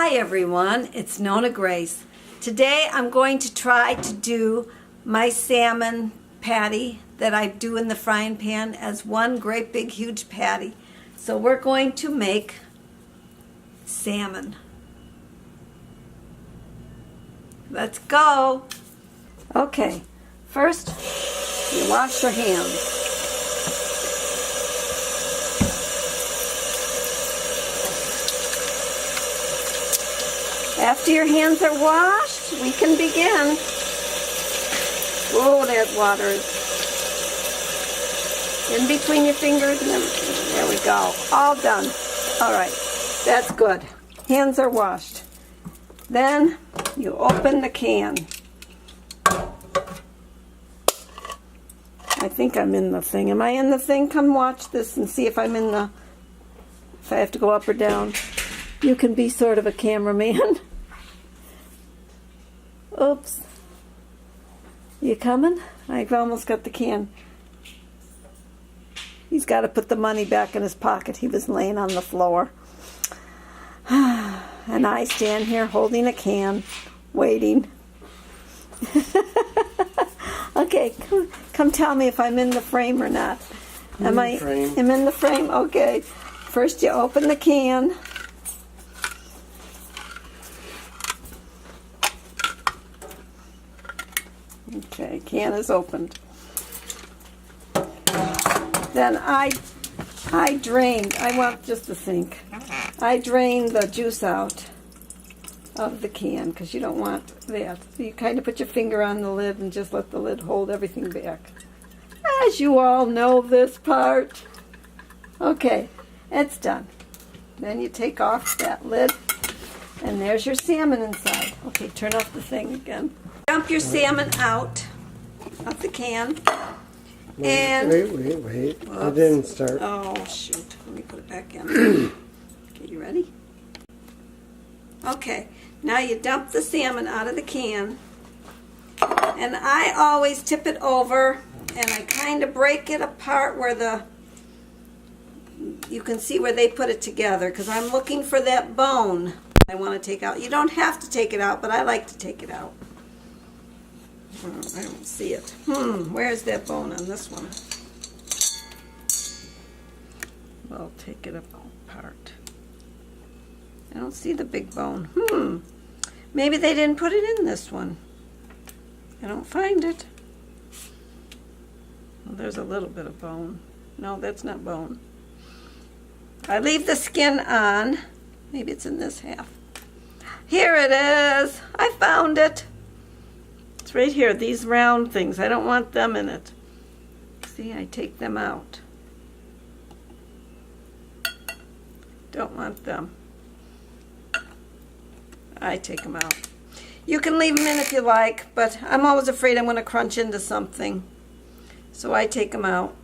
Hi everyone, it's NonnaGrace. Today I'm going to try to do my salmon patty that I do in the frying pan as one great big huge patty. So we're going to make salmon. Let's go. Okay, first you wash your hands. After your hands are washed, we can begin. Oh, that water is in between your fingers and everything. There we go. All done. All right, that's good. Hands are washed. Then you open the can. I think I'm in the thing. Am I in the thing? Come watch this and see if I'm in the... If I have to go up or down. You can be sort of a cameraman. Oops. You coming? I've almost got the can. He's got to put the money back in his pocket. He was laying on the floor. And I stand here holding a can, waiting. Okay, come tell me if I'm in the frame or not. I'm in the frame? Okay. First you open the can. Okay, can is opened. Then I drained, I want just the sink. I drained the juice out of the can because you don't want that. So you kind of put your finger on the lid and just let the lid hold everything back. As you all know this part. Okay, it's done. Then you take off that lid and there's your salmon inside. Okay, turn off the thing again. Dump your salmon out of the can. And wait. I didn't start. Oh, shoot. Let me put it back in. Okay, you ready? Okay, now you dump the salmon out of the can. And I always tip it over and I kind of break it apart where you can see where they put it together because I'm looking for that bone I want to take out. You don't have to take it out, but I like to take it out. Oh, I don't see it. Where's that bone on this one? I'll take it apart. I don't see the big bone. Maybe they didn't put it in this one. I don't find it. Well, there's a little bit of bone. No, that's not bone. I leave the skin on. Maybe it's in this half. Here it is. I found it. It's right here, these round things. I don't want them in it. See, I take them out. Don't want them. I take them out. You can leave them in if you like, but I'm always afraid I'm going to crunch into something. So I take them out.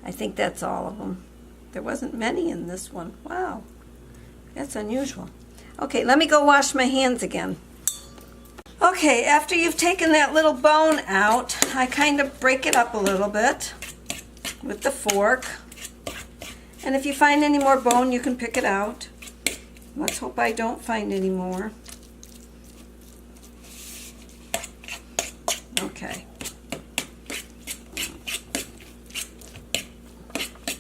I think that's all of them. There wasn't many in this one. Wow, that's unusual. Okay, let me go wash my hands again. Okay, after you've taken that little bone out, I kind of break it up a little bit with the fork. And if you find any more bone, you can pick it out. Let's hope I don't find any more. Okay.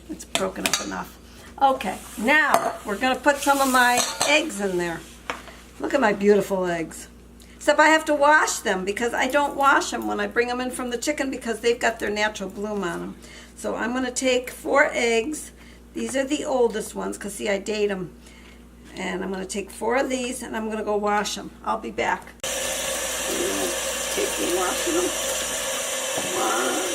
It's broken up enough. Okay, now we're going to put some of my eggs in there. Look at my beautiful eggs. Except I have to wash them because I don't wash them when I bring them in from the chicken because they've got their natural bloom on them. So I'm going to take 4 eggs. These are the oldest ones because, see, I date them. And I'm going to take 4 of these and I'm going to go wash them. I'll be back. Take me washing them. 1.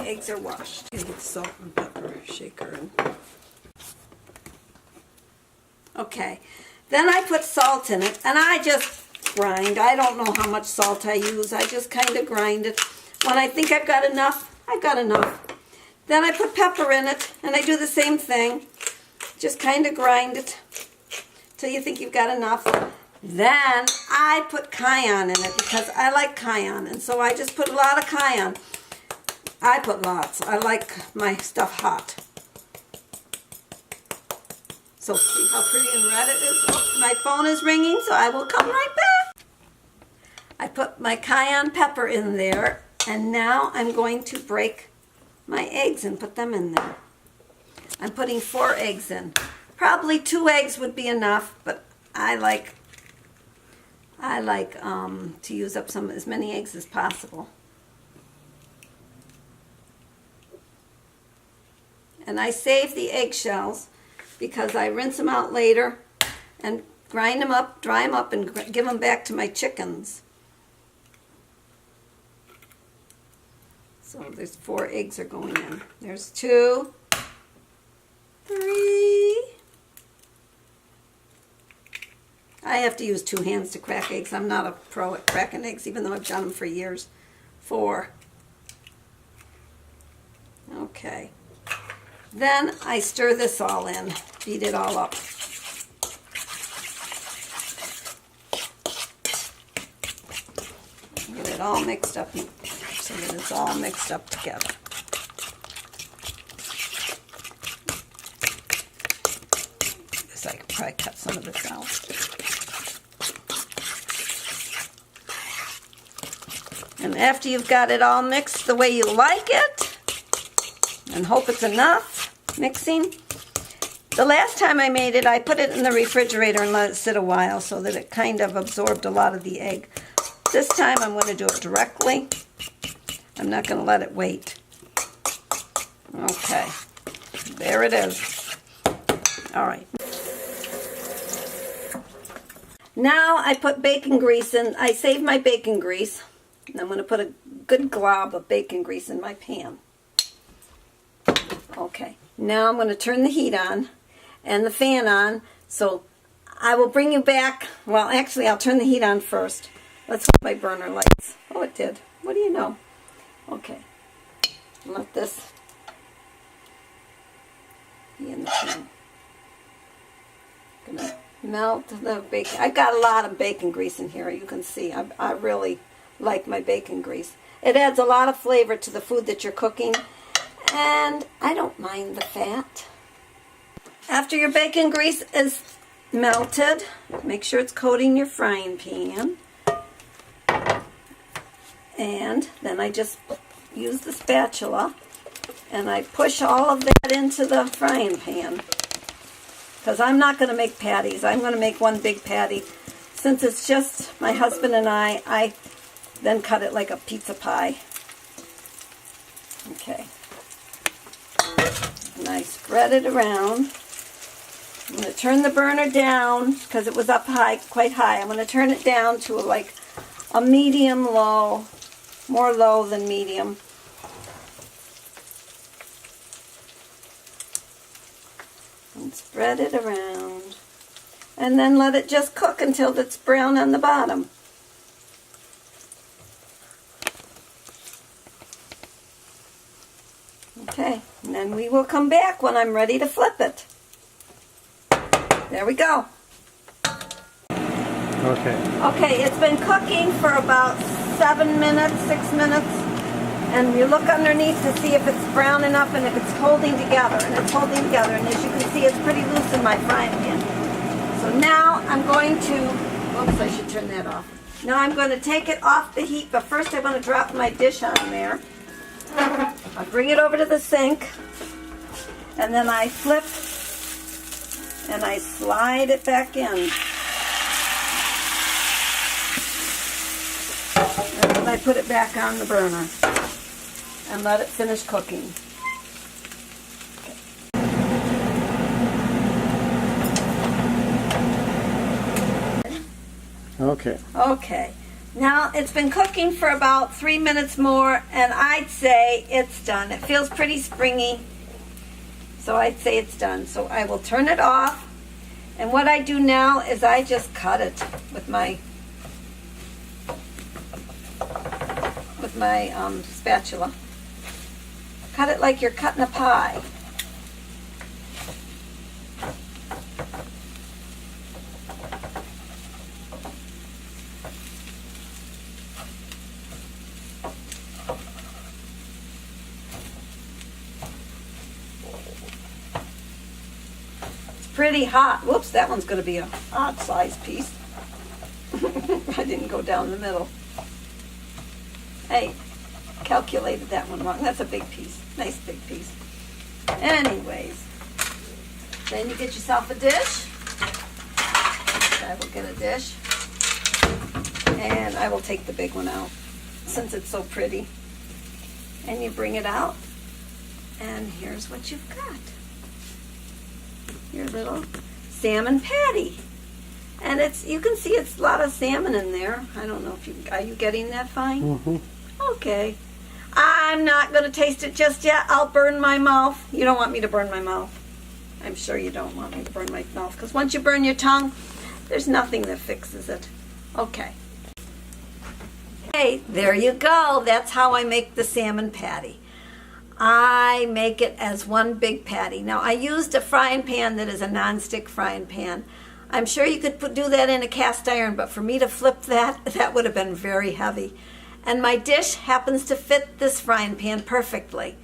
Eggs are washed. And get salt and pepper shaker in. Okay, then I put salt in it and I just grind. I don't know how much salt I use. I just kind of grind it. When I think I've got enough, I've got enough. Then I put pepper in it, and I do the same thing. Just kind of grind it till you think you've got enough. Then I put cayenne in it because I like cayenne, and so I just put a lot of cayenne. I put lots. I like my stuff hot. So see how pretty and red it is? Oh, my phone is ringing, so I will come right back. I put my cayenne pepper in there, and now I'm going to break my eggs and put them in there. I'm putting 4 eggs in. Probably 2 eggs would be enough, but I like to use up as many eggs as possible. And I save the eggshells because I rinse them out later and grind them up, dry them up, and give them back to my chickens. So there's 4 eggs are going in. There's 2, 3. I have to use 2 hands to crack eggs. I'm not a pro at cracking eggs, even though I've done them for years. 4. Okay. Then I stir this all in, beat it all up. Get it all mixed up so that it's all mixed up together. Guess I could probably cut some of this out. And after you've got it all mixed the way you like it, and hope it's enough mixing. The last time I made it, I put it in the refrigerator and let it sit a while so that it kind of absorbed a lot of the egg. This time I'm going to do it directly. I'm not going to let it wait. Okay, there it is. All right. Now I put bacon grease in. I saved my bacon grease. And I'm going to put a good glob of bacon grease in my pan. Okay, now I'm going to turn the heat on and the fan on. So I will bring you back. Well, actually, I'll turn the heat on first. Let's hope my burner lights. Oh, it did. What do you know? Okay, let this be in the pan. Gonna melt the bacon. I've got a lot of bacon grease in here. You can see I really like my bacon grease. It adds a lot of flavor to the food that you're cooking, and I don't mind the fat. After your bacon grease is melted, make sure it's coating your frying pan. And then I just use the spatula and I push all of that into the frying pan. Because I'm not going to make patties. I'm going to make one big patty. Since it's just my husband and I then cut it like a pizza pie. Okay. And I spread it around. I'm going to turn the burner down because it was up high, quite high. I'm going to turn it down to like a medium low, more low than medium. And spread it around. And then let it just cook until it's brown on the bottom. Okay, and then we will come back when I'm ready to flip it. There we go. Okay. Okay, it's been cooking for about 7 minutes, 6 minutes. And you look underneath to see if it's brown enough and if it's holding together. And it's holding together. And as you can see, it's pretty loose in my frying pan. So now I'm going to, oops, I should turn that off. Now I'm going to take it off the heat, but first I want to drop my dish on there. I bring it over to the sink, and then I flip, and I slide it back in. And then I put it back on the burner, and let it finish cooking. Okay. Okay. Now, it's been cooking for about 3 minutes more, and I'd say it's done. It feels pretty springy, so I'd say it's done. So I will turn it off, and what I do now is I just cut it with my spatula. Cut it like you're cutting a pie. Pretty hot. Whoops, that one's going to be a odd size piece. I didn't go down the middle. Hey, calculated that one wrong. That's a big piece. Nice big piece. Anyways, then you get yourself a dish. I will get a dish. And I will take the big one out since it's so pretty. And you bring it out. And here's what you've got. Your little salmon patty. And you can see it's a lot of salmon in there. I don't know if are you getting that fine? Mm-hmm. Okay. I'm not going to taste it just yet. I'll burn my mouth. You don't want me to burn my mouth. I'm sure you don't want me to burn my mouth, because once you burn your tongue, there's nothing that fixes it. Okay. Hey, there you go. That's how I make the salmon patty. I make it as one big patty. Now, I used a frying pan that is a non-stick frying pan. I'm sure you could do that in a cast iron, but for me to flip that would have been very heavy. And my dish happens to fit this frying pan perfectly.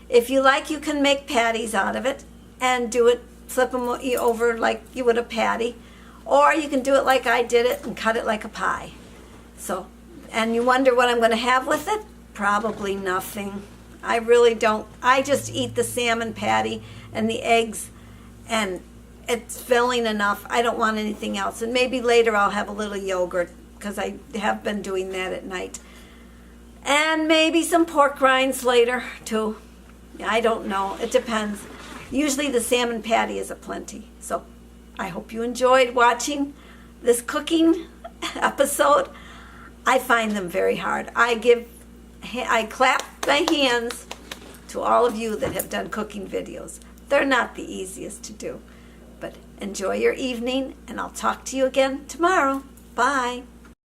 If you like, you can make patties out of it and do it, flip them over like you would a patty. Or you can do it like I did it and cut it like a pie. So, and you wonder what I'm going to have with it? Probably nothing. I really don't. I just eat the salmon patty and the eggs, and it's filling enough. I don't want anything else. And maybe later I'll have a little yogurt, because I have been doing that at night. And maybe some pork rinds later too. I don't know. It depends. Usually the salmon patty is a plenty. So I hope you enjoyed watching this cooking episode. I find them very hard. I clap my hands to all of you that have done cooking videos. They're not the easiest to do. But enjoy your evening, and I'll talk to you again tomorrow. Bye.